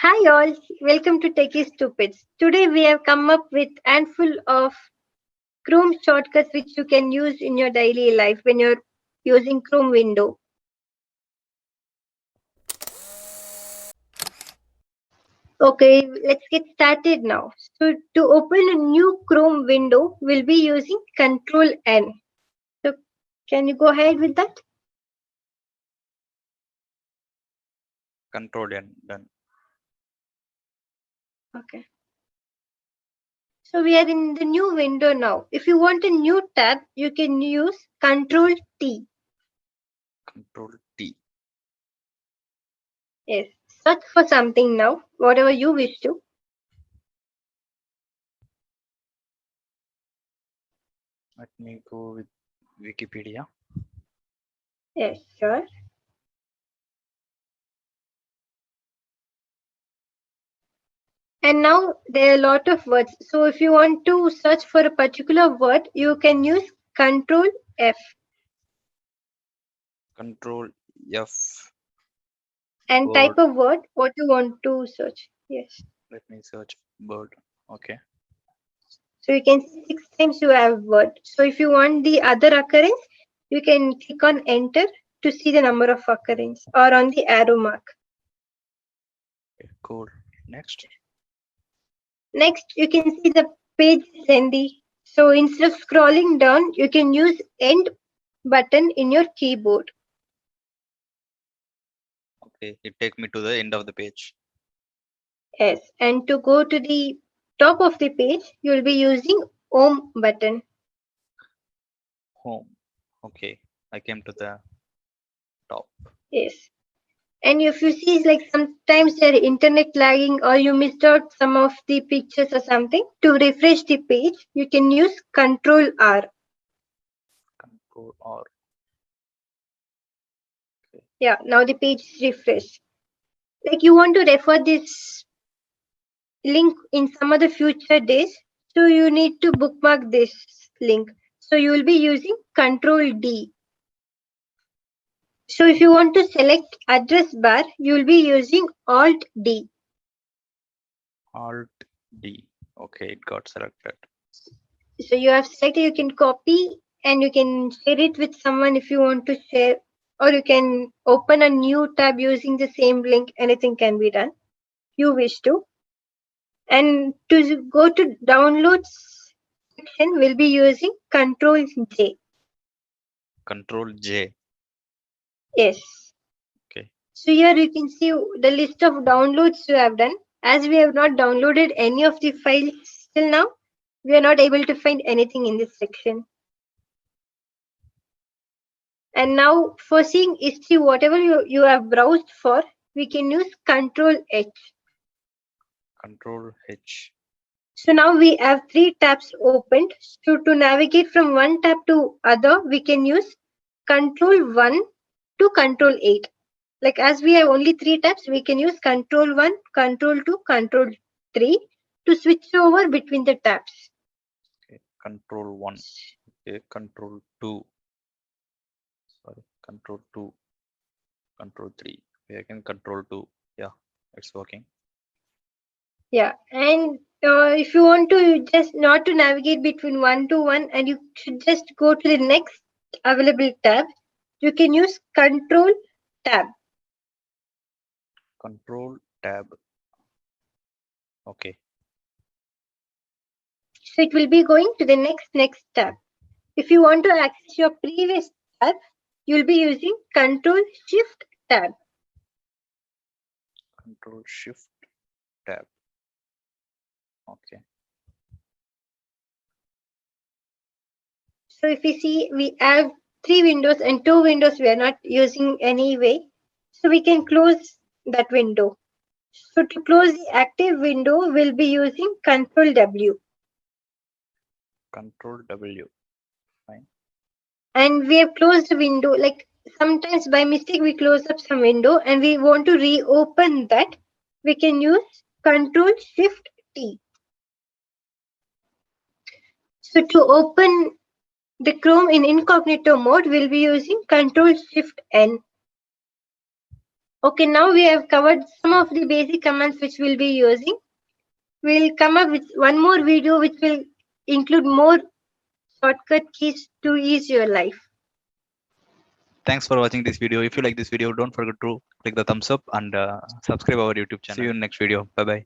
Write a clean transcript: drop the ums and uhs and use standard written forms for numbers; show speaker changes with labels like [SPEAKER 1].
[SPEAKER 1] Hi all, welcome to Techie Stupids. Today we have come up with handful of Chrome shortcuts which you can use in your daily life when you're using Chrome window. Okay, let's get started now. So to open a new Chrome window, we'll be using Control N. So can you go ahead with that?
[SPEAKER 2] Control N done.
[SPEAKER 1] Okay. So we are in the new window now. If you want a new tab, you can use Control T.
[SPEAKER 2] Control T.
[SPEAKER 1] Yes. Search for something now, whatever you wish to.
[SPEAKER 2] Let me go with Wikipedia.
[SPEAKER 1] Yes, sure. And now there are a lot of words. So if you want to search for a particular word, you can use Control F
[SPEAKER 2] Control F.
[SPEAKER 1] and type
[SPEAKER 2] Bird.
[SPEAKER 1] a word what you want to search. Yes.
[SPEAKER 2] Let me search bird. Okay.
[SPEAKER 1] So you can see 6 times you have word. So if you want the other occurrence, you can click on enter to see the number of occurrence or on the arrow mark.
[SPEAKER 2] Okay, cool. Next.
[SPEAKER 1] Next, you can see the page is lengthy. So instead of scrolling down, you can use end button in your keyboard.
[SPEAKER 2] Okay, it take me to the end of the page.
[SPEAKER 1] Yes, and to go to the top of the page, you'll be using Home button.
[SPEAKER 2] Home. Okay, I came to the top.
[SPEAKER 1] Yes. And if you see, like sometimes your internet lagging or you missed out some of the pictures or something, to refresh the page, you can use Control R.
[SPEAKER 2] Control R. Okay.
[SPEAKER 1] Yeah, now the page is refreshed. Like you want to refer this link in some other future days, so you need to bookmark this link. So you will be using Control D. So if you want to select address bar, you will be using Alt D.
[SPEAKER 2] Alt D. Okay, it got selected.
[SPEAKER 1] So you have selected, you can copy and you can share it with someone if you want to share, or you can open a new tab using the same link. Anything can be done you wish to. And to go to downloads section, we'll be using Control J.
[SPEAKER 2] Control J.
[SPEAKER 1] Yes.
[SPEAKER 2] Okay.
[SPEAKER 1] So here you can see the list of downloads you have done. As we have not downloaded any of the files till now, we are not able to find anything in this section. And now for seeing history, whatever you have browsed for, we can use Control H.
[SPEAKER 2] Control H.
[SPEAKER 1] So now we have 3 tabs opened. So to navigate from one tab to other, we can use Control 1 to Control 8. Like as we have only 3 tabs, we can use Control 1, Control 2, Control 3 to switch over between the tabs.
[SPEAKER 2] Okay. Control 1. Okay. Control 2. Sorry. Control 2. Control 3. Okay, I can control 2. Yeah, it's working.
[SPEAKER 1] Yeah, and if you want to just not to navigate between 1 to 1 and you should just go to the next available tab, you can use Control tab.
[SPEAKER 2] Control tab. Okay.
[SPEAKER 1] So it will be going to the next tab. If you want to access your previous tab, you'll be using Control Shift tab.
[SPEAKER 2] Control Shift tab. Okay.
[SPEAKER 1] So if you see, we have 3 windows and 2 windows we are not using anyway. So we can close that window. So to close the active window, we'll be using Control W.
[SPEAKER 2] Control W. Fine.
[SPEAKER 1] And we have closed the window. Like sometimes by mistake we close up some window and we want to reopen that. We can use Control Shift T. So to open the Chrome in incognito mode, we'll be using Control Shift N. Okay, now we have covered some of the basic commands which we'll be using. We'll come up with one more video which will include more shortcut keys to ease your life.
[SPEAKER 2] Thanks for watching this video. If you like this video, don't forget to click the thumbs up and subscribe our YouTube channel. See you in next video. Bye bye.